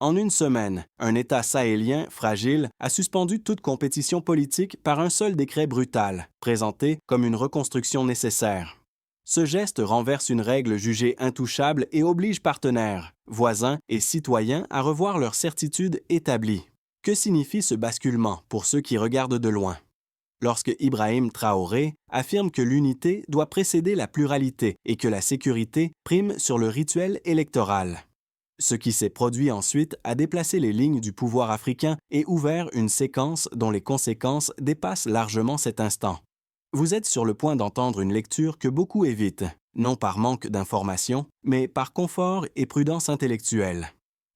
En une semaine, un État sahélien fragile a suspendu toute compétition politique par un seul décret brutal, présenté comme une reconstruction nécessaire. Ce geste renverse une règle jugée intouchable et oblige partenaires, voisins et citoyens à revoir leurs certitudes établies. Que signifie ce basculement pour ceux qui regardent de loin? Lorsque Ibrahim Traoré affirme que l'unité doit précéder la pluralité et que la sécurité prime sur le rituel électoral. Ce qui s'est produit ensuite a déplacé les lignes du pouvoir africain et ouvert une séquence dont les conséquences dépassent largement cet instant. Vous êtes sur le point d'entendre une lecture que beaucoup évitent, non par manque d'informations, mais par confort et prudence intellectuelle.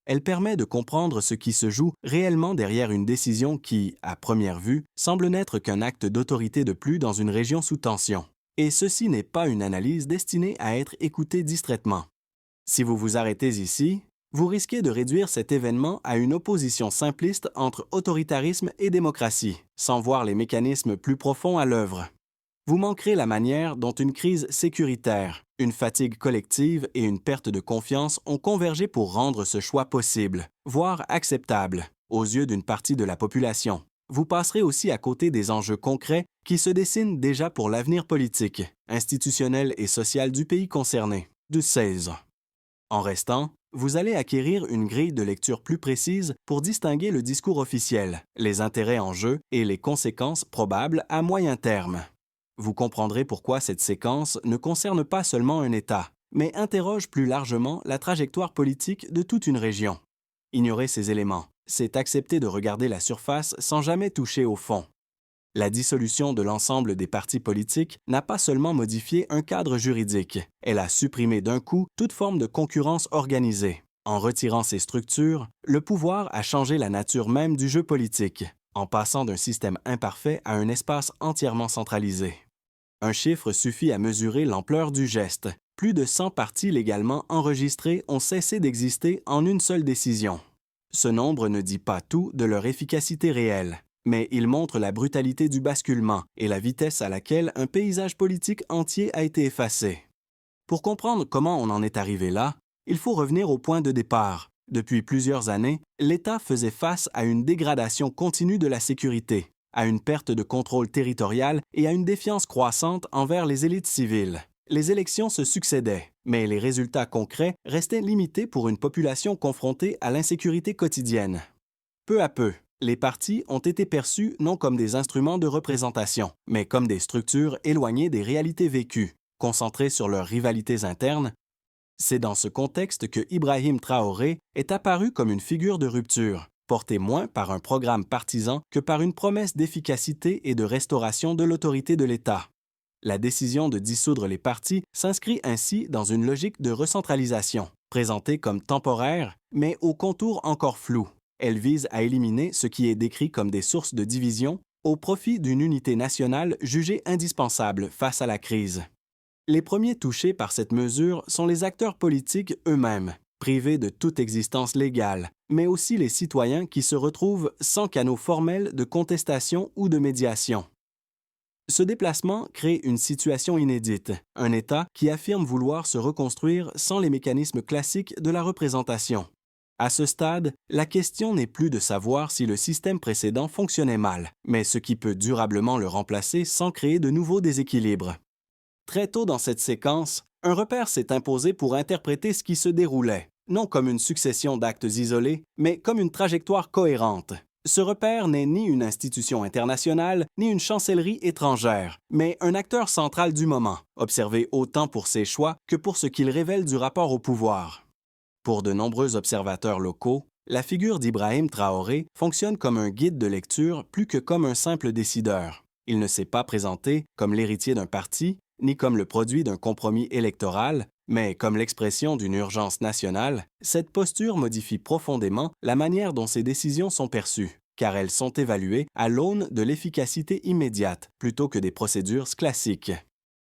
Elle permet de comprendre ce qui se joue réellement derrière une décision qui, à première vue, semble n'être qu'un acte d'autorité de plus dans une région sous tension. Et ceci n'est pas une analyse destinée à être écoutée distraitement. Si vous vous arrêtez ici, vous risquez de réduire cet événement à une opposition simpliste entre autoritarisme et démocratie, sans voir les mécanismes plus profonds à l'œuvre. Vous manquerez la manière dont une crise sécuritaire, une fatigue collective et une perte de confiance ont convergé pour rendre ce choix possible, voire acceptable, aux yeux d'une partie de la population. Vous passerez aussi à côté des enjeux concrets qui se dessinent déjà pour l'avenir politique, institutionnel et social du pays concerné. De 16. En restant, vous allez acquérir une grille de lecture plus précise pour distinguer le discours officiel, les intérêts en jeu et les conséquences probables à moyen terme. Vous comprendrez pourquoi cette séquence ne concerne pas seulement un État, mais interroge plus largement la trajectoire politique de toute une région. Ignorer ces éléments, c'est accepter de regarder la surface sans jamais toucher au fond. La dissolution de l'ensemble des partis politiques n'a pas seulement modifié un cadre juridique, elle a supprimé d'un coup toute forme de concurrence organisée. En retirant ces structures, le pouvoir a changé la nature même du jeu politique, en passant d'un système imparfait à un espace entièrement centralisé. Un chiffre suffit à mesurer l'ampleur du geste. Plus de 100 partis légalement enregistrés ont cessé d'exister en une seule décision. Ce nombre ne dit pas tout de leur efficacité réelle, mais il montre la brutalité du basculement et la vitesse à laquelle un paysage politique entier a été effacé. Pour comprendre comment on en est arrivé là, il faut revenir au point de départ. Depuis plusieurs années, l'État faisait face à une dégradation continue de la sécurité, à une perte de contrôle territorial et à une défiance croissante envers les élites civiles. Les élections se succédaient, mais les résultats concrets restaient limités pour une population confrontée à l'insécurité quotidienne. Peu à peu, les partis ont été perçus non comme des instruments de représentation, mais comme des structures éloignées des réalités vécues, concentrées sur leurs rivalités internes. C'est dans ce contexte que Ibrahim Traoré est apparu comme une figure de rupture, portée moins par un programme partisan que par une promesse d'efficacité et de restauration de l'autorité de l'État. La décision de dissoudre les partis s'inscrit ainsi dans une logique de recentralisation, présentée comme temporaire, mais aux contours encore flous. Elle vise à éliminer ce qui est décrit comme des sources de division au profit d'une unité nationale jugée indispensable face à la crise. Les premiers touchés par cette mesure sont les acteurs politiques eux-mêmes, privés de toute existence légale, mais aussi les citoyens qui se retrouvent sans canaux formels de contestation ou de médiation. Ce déplacement crée une situation inédite, un État qui affirme vouloir se reconstruire sans les mécanismes classiques de la représentation. À ce stade, la question n'est plus de savoir si le système précédent fonctionnait mal, mais ce qui peut durablement le remplacer sans créer de nouveaux déséquilibres. Très tôt dans cette séquence, un repère s'est imposé pour interpréter ce qui se déroulait, non comme une succession d'actes isolés, mais comme une trajectoire cohérente. Ce repère n'est ni une institution internationale, ni une chancellerie étrangère, mais un acteur central du moment, observé autant pour ses choix que pour ce qu'il révèle du rapport au pouvoir. Pour de nombreux observateurs locaux, la figure d'Ibrahim Traoré fonctionne comme un guide de lecture plus que comme un simple décideur. Il ne s'est pas présenté comme l'héritier d'un parti, ni comme le produit d'un compromis électoral, mais comme l'expression d'une urgence nationale. Cette posture modifie profondément la manière dont ces décisions sont perçues, car elles sont évaluées à l'aune de l'efficacité immédiate plutôt que des procédures classiques.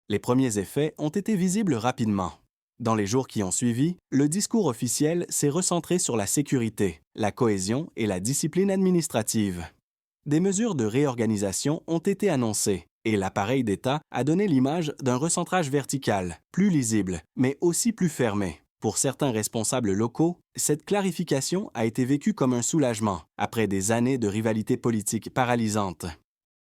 Les premiers effets ont été visibles rapidement. Dans les jours qui ont suivi, le discours officiel s'est recentré sur la sécurité, la cohésion et la discipline administrative. Des mesures de réorganisation ont été annoncées, et l'appareil d'État a donné l'image d'un recentrage vertical, plus lisible, mais aussi plus fermé. Pour certains responsables locaux, cette clarification a été vécue comme un soulagement après des années de rivalité politique paralysante.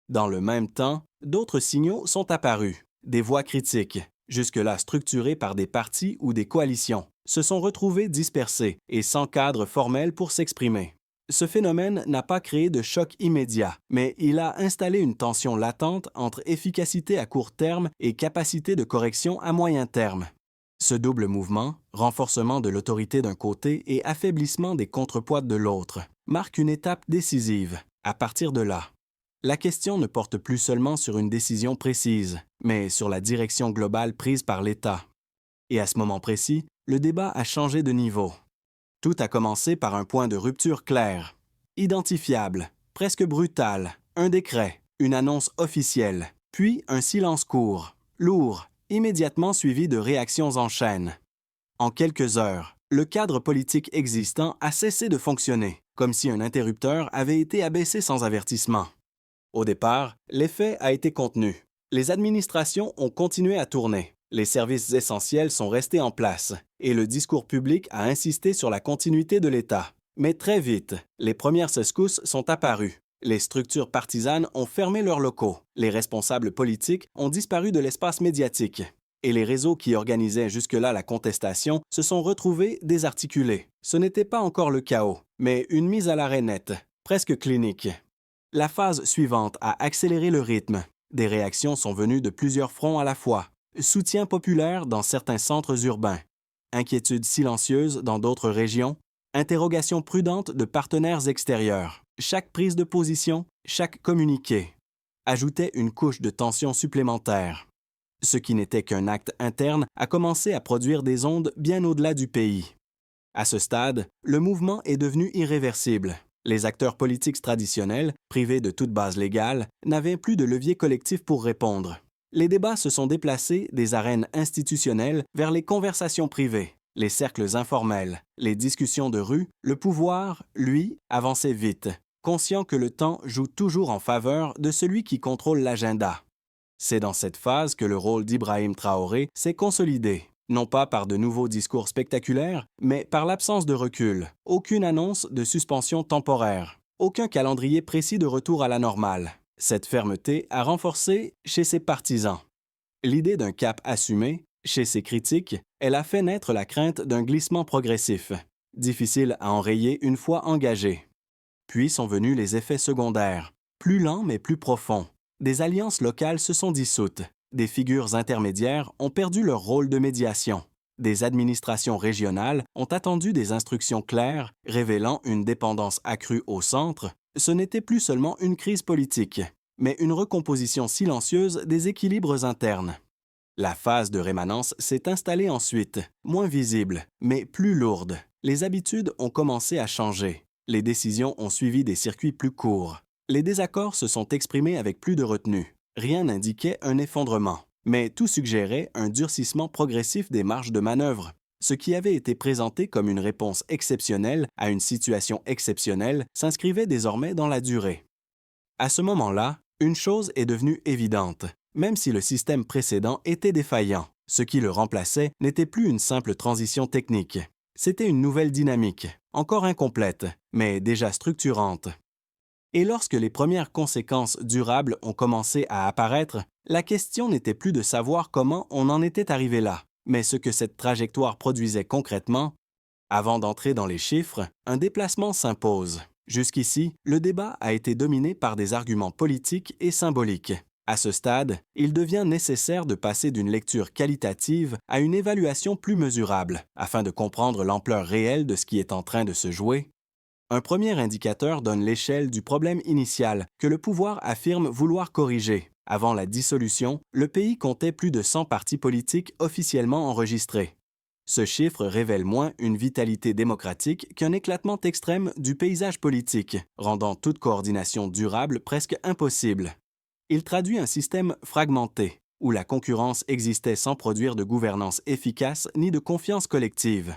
Dans le même temps, d'autres signaux sont apparus. Des voix critiques, jusque-là structurées par des partis ou des coalitions, se sont retrouvées dispersées et sans cadre formel pour s'exprimer. Ce phénomène n'a pas créé de choc immédiat, mais il a installé une tension latente entre efficacité à court terme et capacité de correction à moyen terme. Ce double mouvement, renforcement de l'autorité d'un côté et affaiblissement des contrepoids de l'autre, marque une étape décisive. À partir de là, la question ne porte plus seulement sur une décision précise, mais sur la direction globale prise par l'État. Et à ce moment précis, le débat a changé de niveau. Tout a commencé par un point de rupture clair, identifiable, presque brutal, un décret, une annonce officielle, puis un silence court, lourd, immédiatement suivi de réactions en chaîne. En quelques heures, le cadre politique existant a cessé de fonctionner, comme si un interrupteur avait été abaissé sans avertissement. Au départ, l'effet a été contenu. Les administrations ont continué à tourner. Les services essentiels sont restés en place et le discours public a insisté sur la continuité de l'État. Mais très vite, les premières secousses sont apparues. Les structures partisanes ont fermé leurs locaux, les responsables politiques ont disparu de l'espace médiatique et les réseaux qui organisaient jusque-là la contestation se sont retrouvés désarticulés. Ce n'était pas encore le chaos, mais une mise à l'arrêt nette, presque clinique. La phase suivante a accéléré le rythme. Des réactions sont venues de plusieurs fronts à la fois. Soutien populaire dans certains centres urbains, inquiétude silencieuse dans d'autres régions, interrogation prudente de partenaires extérieurs. Chaque prise de position, chaque communiqué ajoutait une couche de tension supplémentaire. Ce qui n'était qu'un acte interne a commencé à produire des ondes bien au-delà du pays. À ce stade, le mouvement est devenu irréversible. Les acteurs politiques traditionnels, privés de toute base légale, n'avaient plus de levier collectif pour répondre. Les débats se sont déplacés des arènes institutionnelles vers les conversations privées, les cercles informels, les discussions de rue. Le pouvoir, lui, avançait vite, conscient que le temps joue toujours en faveur de celui qui contrôle l'agenda. C'est dans cette phase que le rôle d'Ibrahim Traoré s'est consolidé, non pas par de nouveaux discours spectaculaires, mais par l'absence de recul, aucune annonce de suspension temporaire, aucun calendrier précis de retour à la normale. Cette fermeté a renforcé chez ses partisans l'idée d'un cap assumé. Chez ses critiques, elle a fait naître la crainte d'un glissement progressif, difficile à enrayer une fois engagé. Puis sont venus les effets secondaires, plus lents mais plus profonds. Des alliances locales se sont dissoutes, des figures intermédiaires ont perdu leur rôle de médiation. Des administrations régionales ont attendu des instructions claires, révélant une dépendance accrue au centre. Ce n'était plus seulement une crise politique, mais une recomposition silencieuse des équilibres internes. La phase de rémanence s'est installée ensuite, moins visible, mais plus lourde. Les habitudes ont commencé à changer. Les décisions ont suivi des circuits plus courts. Les désaccords se sont exprimés avec plus de retenue. Rien n'indiquait un effondrement, mais tout suggérait un durcissement progressif des marges de manœuvre. Ce qui avait été présenté comme une réponse exceptionnelle à une situation exceptionnelle s'inscrivait désormais dans la durée. À ce moment-là, une chose est devenue évidente. Même si le système précédent était défaillant, ce qui le remplaçait n'était plus une simple transition technique. C'était une nouvelle dynamique, encore incomplète, mais déjà structurante. Et lorsque les premières conséquences durables ont commencé à apparaître, la question n'était plus de savoir comment on en était arrivé là, mais ce que cette trajectoire produisait concrètement. Avant d'entrer dans les chiffres, un déplacement s'impose. Jusqu'ici, le débat a été dominé par des arguments politiques et symboliques. À ce stade, il devient nécessaire de passer d'une lecture qualitative à une évaluation plus mesurable, afin de comprendre l'ampleur réelle de ce qui est en train de se jouer. Un premier indicateur donne l'échelle du problème initial que le pouvoir affirme vouloir corriger. Avant la dissolution, le pays comptait plus de 100 partis politiques officiellement enregistrés. Ce chiffre révèle moins une vitalité démocratique qu'un éclatement extrême du paysage politique, rendant toute coordination durable presque impossible. Il traduit un système fragmenté, où la concurrence existait sans produire de gouvernance efficace ni de confiance collective.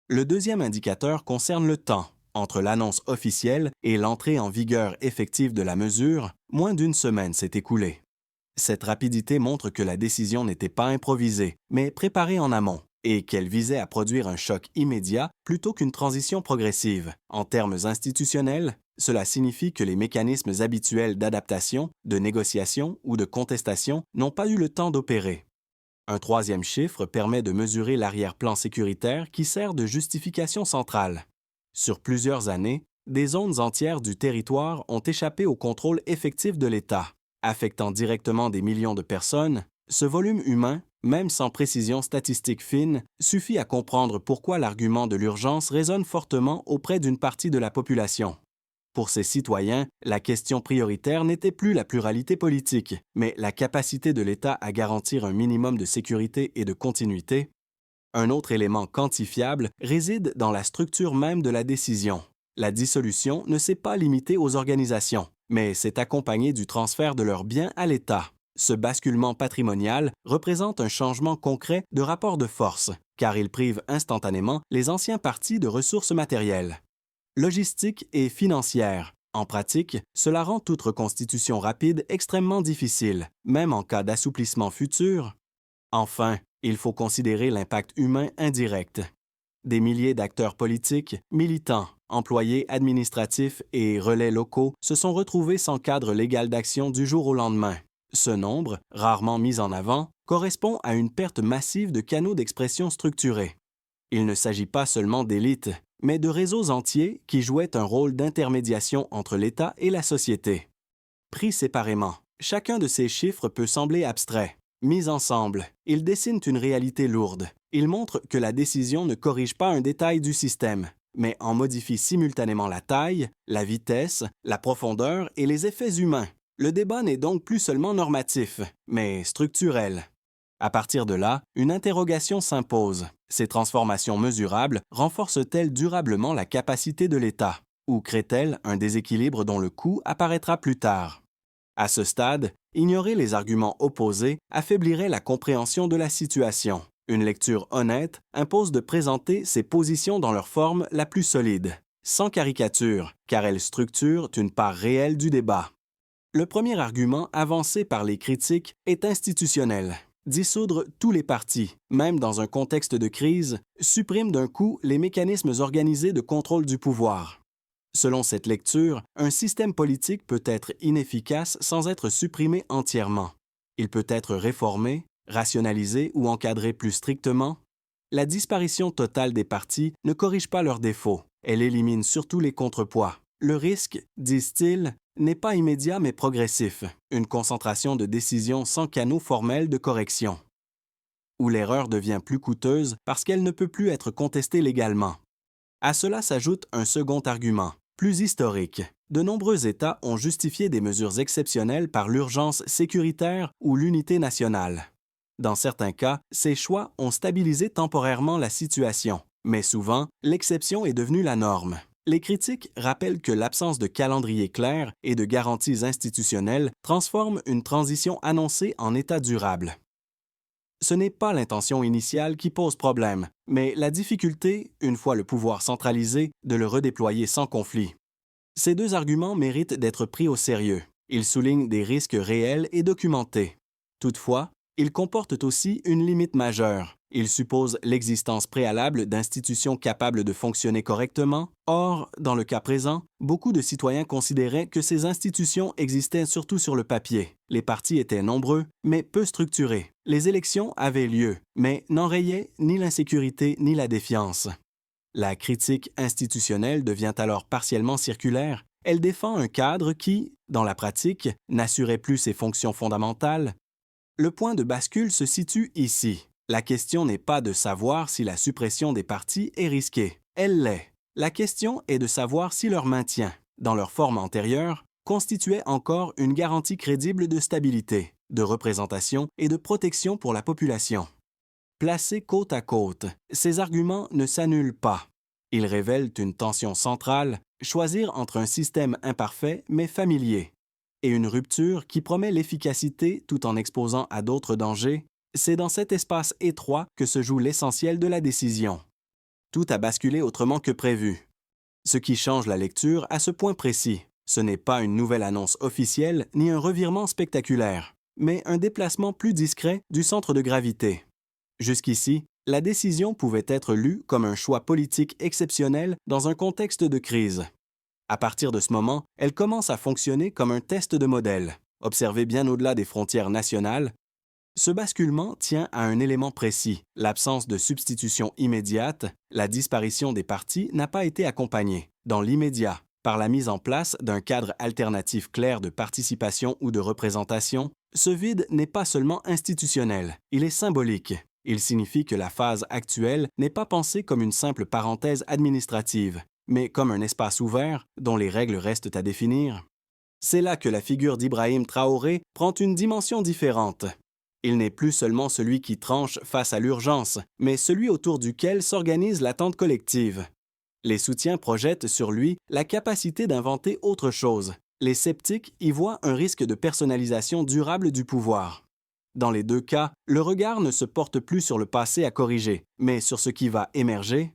Le deuxième indicateur concerne le temps. Entre l'annonce officielle et l'entrée en vigueur effective de la mesure, moins d'une semaine s'est écoulée. Cette rapidité montre que la décision n'était pas improvisée, mais préparée en amont, et qu'elle visait à produire un choc immédiat plutôt qu'une transition progressive. En termes institutionnels, cela signifie que les mécanismes habituels d'adaptation, de négociation ou de contestation n'ont pas eu le temps d'opérer. Un troisième chiffre permet de mesurer l'arrière-plan sécuritaire qui sert de justification centrale. Sur plusieurs années, des zones entières du territoire ont échappé au contrôle effectif de l'État. Affectant directement des millions de personnes, ce volume humain, même sans précision statistique fine, suffit à comprendre pourquoi l'argument de l'urgence résonne fortement auprès d'une partie de la population. Pour ces citoyens, la question prioritaire n'était plus la pluralité politique, mais la capacité de l'État à garantir un minimum de sécurité et de continuité. Un autre élément quantifiable réside dans la structure même de la décision. La dissolution ne s'est pas limitée aux organisations, mais s'est accompagnée du transfert de leurs biens à l'État. Ce basculement patrimonial représente un changement concret de rapport de force, car il prive instantanément les anciens partis de ressources matérielles. Logistique et financière. En pratique, cela rend toute reconstitution rapide extrêmement difficile, même en cas d'assouplissement futur. Enfin, il faut considérer l'impact humain indirect. Des milliers d'acteurs politiques, militants, employés administratifs et relais locaux se sont retrouvés sans cadre légal d'action du jour au lendemain. Ce nombre, rarement mis en avant, correspond à une perte massive de canaux d'expression structurés. Il ne s'agit pas seulement d'élites, mais de réseaux entiers qui jouaient un rôle d'intermédiation entre l'État et la société. Pris séparément, chacun de ces chiffres peut sembler abstrait. Mis ensemble, ils dessinent une réalité lourde. Ils montrent que la décision ne corrige pas un détail du système, mais en modifie simultanément la taille, la vitesse, la profondeur et les effets humains. Le débat n'est donc plus seulement normatif, mais structurel. À partir de là, une interrogation s'impose. Ces transformations mesurables renforcent-elles durablement la capacité de l'État, ou créent-elles un déséquilibre dont le coût apparaîtra plus tard? À ce stade, ignorer les arguments opposés affaiblirait la compréhension de la situation. Une lecture honnête impose de présenter ces positions dans leur forme la plus solide, sans caricature, car elles structurent une part réelle du débat. Le premier argument avancé par les critiques est institutionnel. Dissoudre tous les partis, même dans un contexte de crise, supprime d'un coup les mécanismes organisés de contrôle du pouvoir. Selon cette lecture, un système politique peut être inefficace sans être supprimé entièrement. Il peut être réformé, rationalisé ou encadré plus strictement. La disparition totale des partis ne corrige pas leurs défauts, elle élimine surtout les contrepoids. Le risque, disent-ils, n'est pas immédiat mais progressif, une concentration de décisions sans canaux formels de correction. Où l'erreur devient plus coûteuse parce qu'elle ne peut plus être contestée légalement. À cela s'ajoute un second argument, plus historique. De nombreux États ont justifié des mesures exceptionnelles par l'urgence sécuritaire ou l'unité nationale. Dans certains cas, ces choix ont stabilisé temporairement la situation, mais souvent, l'exception est devenue la norme. Les critiques rappellent que l'absence de calendrier clair et de garanties institutionnelles transforme une transition annoncée en état durable. Ce n'est pas l'intention initiale qui pose problème, mais la difficulté, une fois le pouvoir centralisé, de le redéployer sans conflit. Ces deux arguments méritent d'être pris au sérieux. Ils soulignent des risques réels et documentés. Toutefois, ils comportent aussi une limite majeure. Ils supposent l'existence préalable d'institutions capables de fonctionner correctement. Or, dans le cas présent, beaucoup de citoyens considéraient que ces institutions existaient surtout sur le papier. Les partis étaient nombreux, mais peu structurés. Les élections avaient lieu, mais n'enrayaient ni l'insécurité ni la défiance. La critique institutionnelle devient alors partiellement circulaire. Elle défend un cadre qui, dans la pratique, n'assurait plus ses fonctions fondamentales. Le point de bascule se situe ici. La question n'est pas de savoir si la suppression des partis est risquée. Elle l'est. La question est de savoir si leur maintien, dans leur forme antérieure, constituait encore une garantie crédible de stabilité, de représentation et de protection pour la population. Placés côte à côte, ces arguments ne s'annulent pas. Ils révèlent une tension centrale, choisir entre un système imparfait mais familier, et une rupture qui promet l'efficacité tout en exposant à d'autres dangers. C'est dans cet espace étroit que se joue l'essentiel de la décision. Tout a basculé autrement que prévu. Ce qui change la lecture à ce point précis, ce n'est pas une nouvelle annonce officielle ni un revirement spectaculaire, mais un déplacement plus discret du centre de gravité. Jusqu'ici, La décision pouvait être lue comme un choix politique exceptionnel dans un contexte de crise. À partir de ce moment, elle commence à fonctionner comme un test de modèle, observé bien au-delà des frontières nationales. Ce basculement tient à un élément précis, l'absence de substitution immédiate. La disparition des partis n'a pas été accompagnée, dans l'immédiat, par la mise en place d'un cadre alternatif clair de participation ou de représentation. Ce vide n'est pas seulement institutionnel, il est symbolique. Il signifie que la phase actuelle n'est pas pensée comme une simple parenthèse administrative, mais comme un espace ouvert dont les règles restent à définir. C'est là que la figure d'Ibrahim Traoré prend une dimension différente. Il n'est plus seulement celui qui tranche face à l'urgence, mais celui autour duquel s'organise l'attente collective. Les soutiens projettent sur lui la capacité d'inventer autre chose. Les sceptiques y voient un risque de personnalisation durable du pouvoir. Dans les deux cas, le regard ne se porte plus sur le passé à corriger, mais sur ce qui va émerger.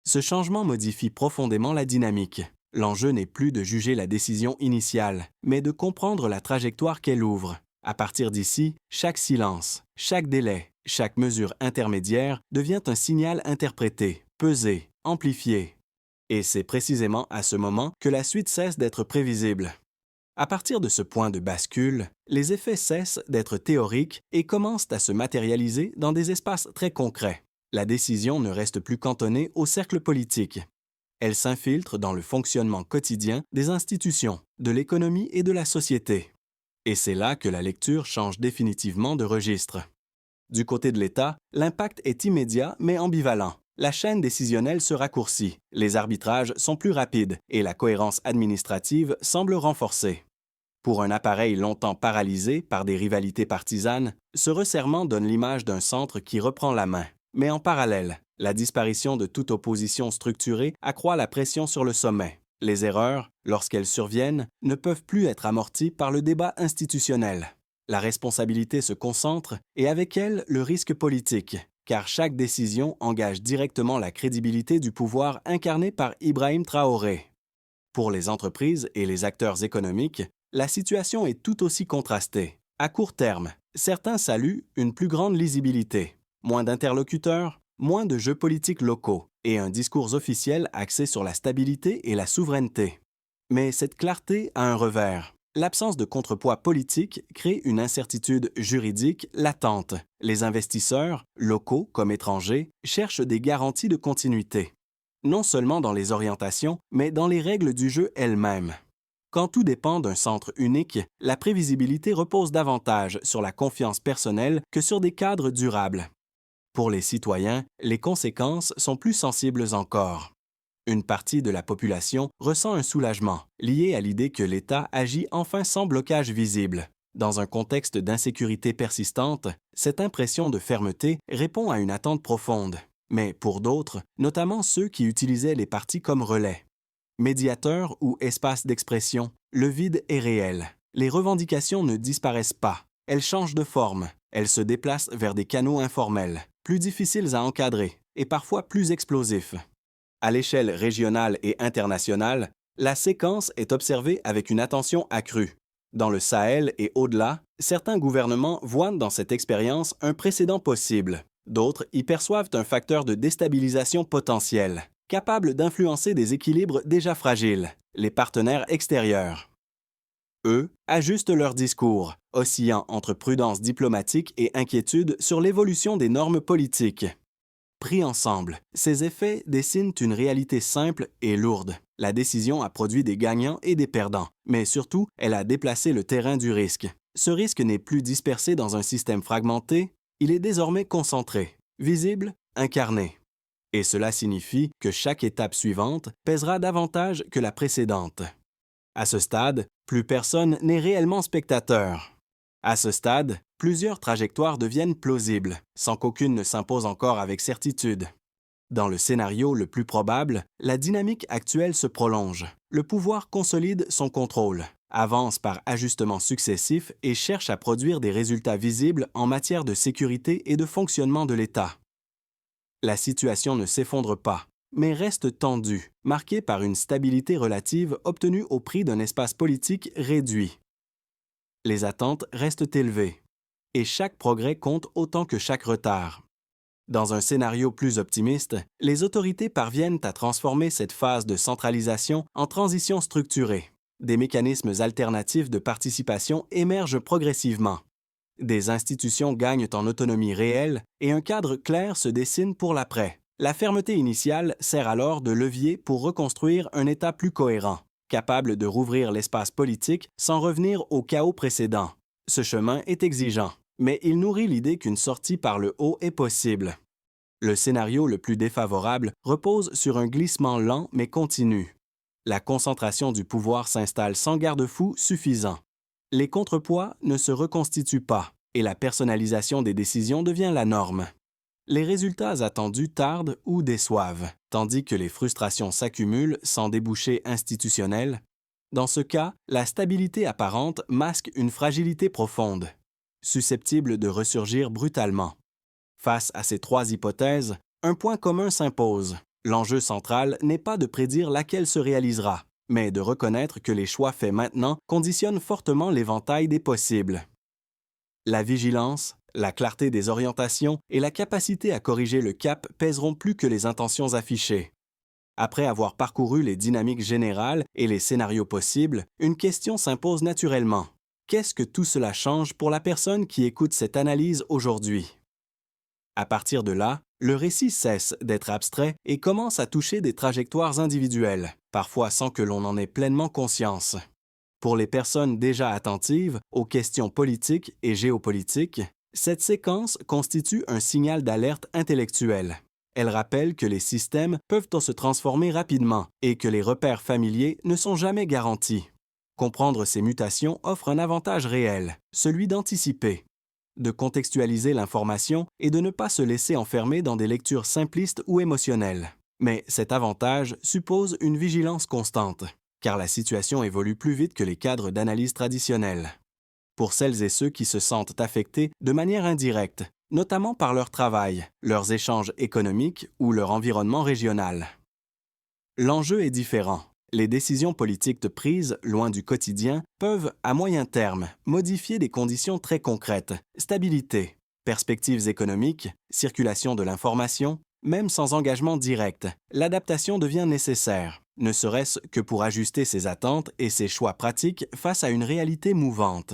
Ce changement modifie profondément la dynamique. L'enjeu n'est plus de juger la décision initiale, mais de comprendre la trajectoire qu'elle ouvre. À partir d'ici, chaque silence, chaque délai, chaque mesure intermédiaire devient un signal interprété, pesé, amplifié. Et c'est précisément à ce moment que la suite cesse d'être prévisible. À partir de ce point de bascule, les effets cessent d'être théoriques et commencent à se matérialiser dans des espaces très concrets. La décision ne reste plus cantonnée au cercle politique. Elle s'infiltre dans le fonctionnement quotidien des institutions, de l'économie et de la société. Et c'est là que la lecture change définitivement de registre. Du côté de l'État, l'impact est immédiat mais ambivalent. La chaîne décisionnelle se raccourcit, les arbitrages sont plus rapides et la cohérence administrative semble renforcée. Pour un appareil longtemps paralysé par des rivalités partisanes, ce resserrement donne l'image d'un centre qui reprend la main. Mais en parallèle, la disparition de toute opposition structurée accroît la pression sur le sommet. Les erreurs, lorsqu'elles surviennent, ne peuvent plus être amorties par le débat institutionnel. La responsabilité se concentre et avec elle le risque politique, car chaque décision engage directement la crédibilité du pouvoir incarné par Ibrahim Traoré. Pour les entreprises et les acteurs économiques, la situation est tout aussi contrastée. À court terme, certains saluent une plus grande lisibilité, moins d'interlocuteurs, moins de jeux politiques locaux et un discours officiel axé sur la stabilité et la souveraineté. Mais cette clarté a un revers. L'absence de contrepoids politique crée une incertitude juridique latente. Les investisseurs, locaux comme étrangers, cherchent des garanties de continuité. Non seulement dans les orientations, mais dans les règles du jeu elles-mêmes. Quand tout dépend d'un centre unique, la prévisibilité repose davantage sur la confiance personnelle que sur des cadres durables. Pour les citoyens, les conséquences sont plus sensibles encore. Une partie de la population ressent un soulagement, lié à l'idée que l'État agit enfin sans blocage visible. Dans un contexte d'insécurité persistante, cette impression de fermeté répond à une attente profonde. Mais pour d'autres, notamment ceux qui utilisaient les partis comme relais, médiateurs ou espaces d'expression, le vide est réel. Les revendications ne disparaissent pas. Elles changent de forme. Elles se déplacent vers des canaux informels, plus difficiles à encadrer et parfois plus explosifs. À l'échelle régionale et internationale, la séquence est observée avec une attention accrue. Dans le Sahel et au-delà, certains gouvernements voient dans cette expérience un précédent possible. D'autres y perçoivent un facteur de déstabilisation potentiel, capable d'influencer des équilibres déjà fragiles, les partenaires extérieurs. Eux ajustent leur discours, oscillant entre prudence diplomatique et inquiétude sur l'évolution des normes politiques. Pris ensemble, ces effets dessinent une réalité simple et lourde. La décision a produit des gagnants et des perdants, mais surtout, elle a déplacé le terrain du risque. Ce risque n'est plus dispersé dans un système fragmenté, il est désormais concentré, visible, incarné. Et cela signifie que chaque étape suivante pèsera davantage que la précédente. À ce stade, plus personne n'est réellement spectateur. À ce stade, plusieurs trajectoires deviennent plausibles, sans qu'aucune ne s'impose encore avec certitude. Dans le scénario le plus probable, la dynamique actuelle se prolonge. Le pouvoir consolide son contrôle, avance par ajustements successifs et cherche à produire des résultats visibles en matière de sécurité et de fonctionnement de l'État. La situation ne s'effondre pas, mais reste tendue, marquée par une stabilité relative obtenue au prix d'un espace politique réduit. Les attentes restent élevées, et chaque progrès compte autant que chaque retard. Dans un scénario plus optimiste, les autorités parviennent à transformer cette phase de centralisation en transition structurée. Des mécanismes alternatifs de participation émergent progressivement. Des institutions gagnent en autonomie réelle et un cadre clair se dessine pour l'après. La fermeté initiale sert alors de levier pour reconstruire un État plus cohérent, capable de rouvrir l'espace politique sans revenir au chaos précédent. Ce chemin est exigeant, mais il nourrit l'idée qu'une sortie par le haut est possible. Le scénario le plus défavorable repose sur un glissement lent mais continu. La concentration du pouvoir s'installe sans garde-fou suffisant. Les contrepoids ne se reconstituent pas et la personnalisation des décisions devient la norme. Les résultats attendus tardent ou déçoivent, tandis que les frustrations s'accumulent sans débouché institutionnel. Dans ce cas, la stabilité apparente masque une fragilité profonde, susceptible de ressurgir brutalement. Face à ces trois hypothèses, un point commun s'impose. L'enjeu central n'est pas de prédire laquelle se réalisera, mais de reconnaître que les choix faits maintenant conditionnent fortement l'éventail des possibles. La vigilance, la clarté des orientations et la capacité à corriger le cap pèseront plus que les intentions affichées. Après avoir parcouru les dynamiques générales et les scénarios possibles, une question s'impose naturellement. Qu'est-ce que tout cela change pour la personne qui écoute cette analyse aujourd'hui? À partir de là, le récit cesse d'être abstrait et commence à toucher des trajectoires individuelles, parfois sans que l'on en ait pleinement conscience. Pour les personnes déjà attentives aux questions politiques et géopolitiques, cette séquence constitue un signal d'alerte intellectuelle. Elle rappelle que les systèmes peuvent se transformer rapidement et que les repères familiers ne sont jamais garantis. Comprendre ces mutations offre un avantage réel, celui d'anticiper, de contextualiser l'information et de ne pas se laisser enfermer dans des lectures simplistes ou émotionnelles. Mais cet avantage suppose une vigilance constante, car la situation évolue plus vite que les cadres d'analyse traditionnels. Pour celles et ceux qui se sentent affectés de manière indirecte, notamment par leur travail, leurs échanges économiques ou leur environnement régional. L'enjeu est différent. Les décisions politiques prises, loin du quotidien, peuvent, à moyen terme, modifier des conditions très concrètes, stabilité, perspectives économiques, circulation de l'information. Même sans engagement direct, l'adaptation devient nécessaire, ne serait-ce que pour ajuster ses attentes et ses choix pratiques face à une réalité mouvante.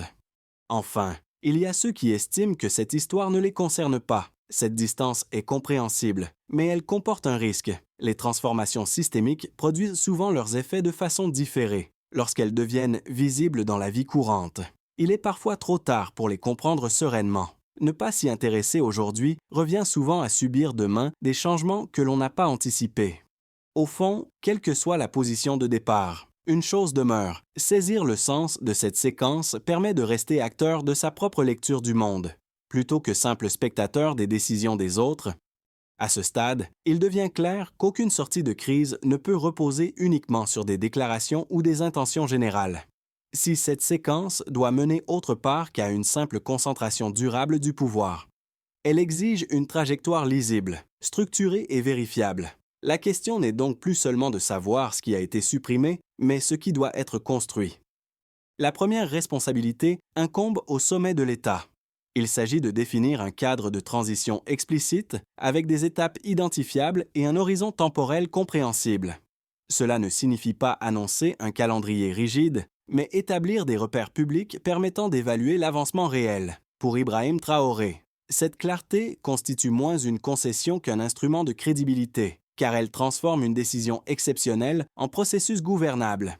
Enfin, il y a ceux qui estiment que cette histoire ne les concerne pas. Cette distance est compréhensible, mais elle comporte un risque. Les transformations systémiques produisent souvent leurs effets de façon différée, lorsqu'elles deviennent visibles dans la vie courante. Il est parfois trop tard pour les comprendre sereinement. Ne pas s'y intéresser aujourd'hui revient souvent à subir demain des changements que l'on n'a pas anticipés. Au fond, quelle que soit la position de départ, une chose demeure, saisir le sens de cette séquence permet de rester acteur de sa propre lecture du monde, plutôt que simple spectateur des décisions des autres. À ce stade, il devient clair qu'aucune sortie de crise ne peut reposer uniquement sur des déclarations ou des intentions générales. Si cette séquence doit mener autre part qu'à une simple concentration durable du pouvoir, elle exige une trajectoire lisible, structurée et vérifiable. La question n'est donc plus seulement de savoir ce qui a été supprimé, mais ce qui doit être construit. La première responsabilité incombe au sommet de l'État. Il s'agit de définir un cadre de transition explicite avec des étapes identifiables et un horizon temporel compréhensible. Cela ne signifie pas annoncer un calendrier rigide, mais établir des repères publics permettant d'évaluer l'avancement réel. Pour Ibrahim Traoré, cette clarté constitue moins une concession qu'un instrument de crédibilité, car elle transforme une décision exceptionnelle en processus gouvernable.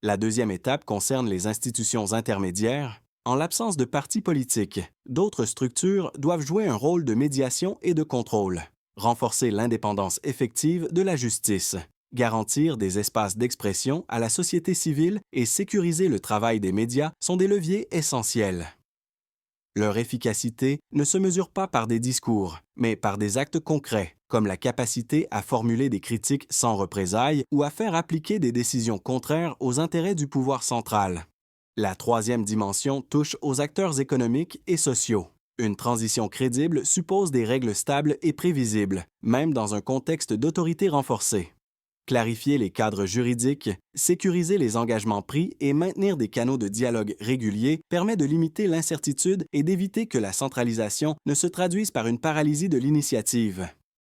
La deuxième étape concerne les institutions intermédiaires. En l'absence de partis politiques, d'autres structures doivent jouer un rôle de médiation et de contrôle, renforcer l'indépendance effective de la justice, garantir des espaces d'expression à la société civile et sécuriser le travail des médias sont des leviers essentiels. Leur efficacité ne se mesure pas par des discours, mais par des actes concrets, comme la capacité à formuler des critiques sans représailles ou à faire appliquer des décisions contraires aux intérêts du pouvoir central. La troisième dimension touche aux acteurs économiques et sociaux. Une transition crédible suppose des règles stables et prévisibles, même dans un contexte d'autorité renforcée. Clarifier les cadres juridiques, sécuriser les engagements pris et maintenir des canaux de dialogue réguliers permet de limiter l'incertitude et d'éviter que la centralisation ne se traduise par une paralysie de l'initiative.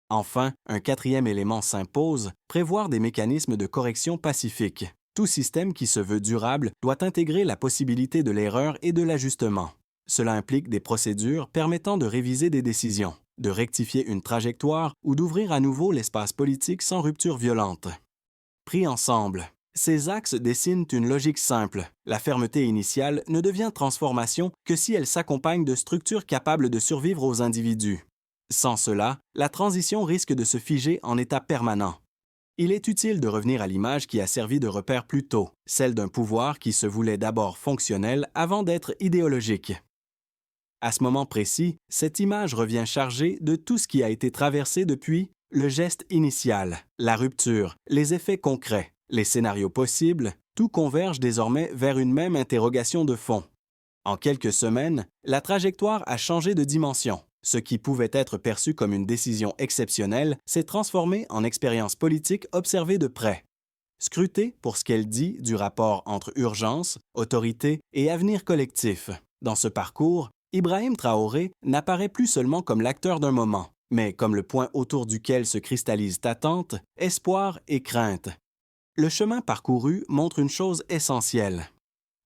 Enfin, un quatrième élément s'impose, prévoir des mécanismes de correction pacifiques. Tout système qui se veut durable doit intégrer la possibilité de l'erreur et de l'ajustement. Cela implique des procédures permettant de réviser des décisions, de rectifier une trajectoire ou d'ouvrir à nouveau l'espace politique sans rupture violente. Pris ensemble, ces axes dessinent une logique simple. La fermeté initiale ne devient transformation que si elle s'accompagne de structures capables de survivre aux individus. Sans cela, la transition risque de se figer en état permanent. Il est utile de revenir à l'image qui a servi de repère plus tôt, celle d'un pouvoir qui se voulait d'abord fonctionnel avant d'être idéologique. À ce moment précis, cette image revient chargée de tout ce qui a été traversé depuis le geste initial, la rupture, les effets concrets, les scénarios possibles, tout converge désormais vers une même interrogation de fond. En quelques semaines, la trajectoire a changé de dimension. Ce qui pouvait être perçu comme une décision exceptionnelle s'est transformé en expérience politique observée de près. Scrutée pour ce qu'elle dit du rapport entre urgence, autorité et avenir collectif. Dans ce parcours, Ibrahim Traoré n'apparaît plus seulement comme l'acteur d'un moment, mais comme le point autour duquel se cristallisent attentes, espoir et crainte. Le chemin parcouru montre une chose essentielle.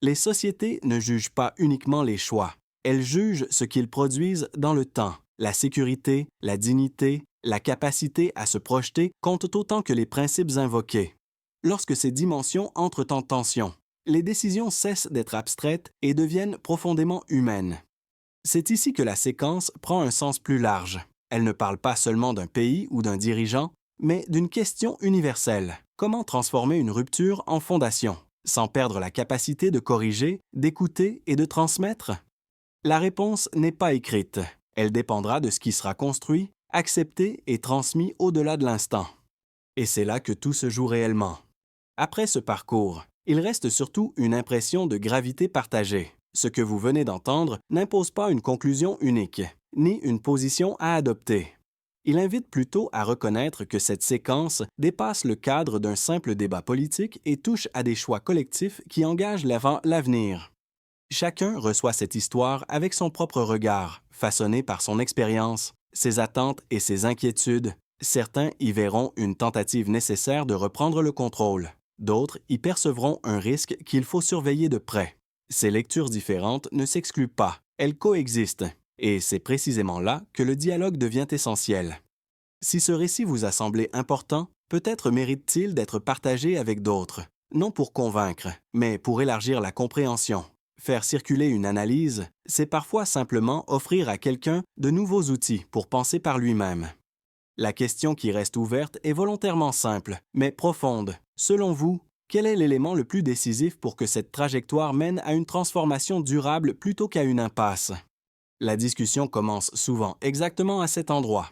Les sociétés ne jugent pas uniquement les choix. Elles jugent ce qu'ils produisent dans le temps. La sécurité, la dignité, la capacité à se projeter comptent autant que les principes invoqués. Lorsque ces dimensions entrent en tension, les décisions cessent d'être abstraites et deviennent profondément humaines. C'est ici que la séquence prend un sens plus large. Elle ne parle pas seulement d'un pays ou d'un dirigeant, mais d'une question universelle. Comment transformer une rupture en fondation, sans perdre la capacité de corriger, d'écouter et de transmettre? La réponse n'est pas écrite. Elle dépendra de ce qui sera construit, accepté et transmis au-delà de l'instant. Et c'est là que tout se joue réellement. Après ce parcours, il reste surtout une impression de gravité partagée. Ce que vous venez d'entendre n'impose pas une conclusion unique, ni une position à adopter. Il invite plutôt à reconnaître que cette séquence dépasse le cadre d'un simple débat politique et touche à des choix collectifs qui engagent l'avenir. Chacun reçoit cette histoire avec son propre regard, façonné par son expérience, ses attentes et ses inquiétudes. Certains y verront une tentative nécessaire de reprendre le contrôle. D'autres y percevront un risque qu'il faut surveiller de près. Ces lectures différentes ne s'excluent pas, elles coexistent. Et c'est précisément là que le dialogue devient essentiel. Si ce récit vous a semblé important, peut-être mérite-t-il d'être partagé avec d'autres, non pour convaincre, mais pour élargir la compréhension. Faire circuler une analyse, c'est parfois simplement offrir à quelqu'un de nouveaux outils pour penser par lui-même. La question qui reste ouverte est volontairement simple, mais profonde. Selon vous, quel est l'élément le plus décisif pour que cette trajectoire mène à une transformation durable plutôt qu'à une impasse? La discussion commence souvent exactement à cet endroit.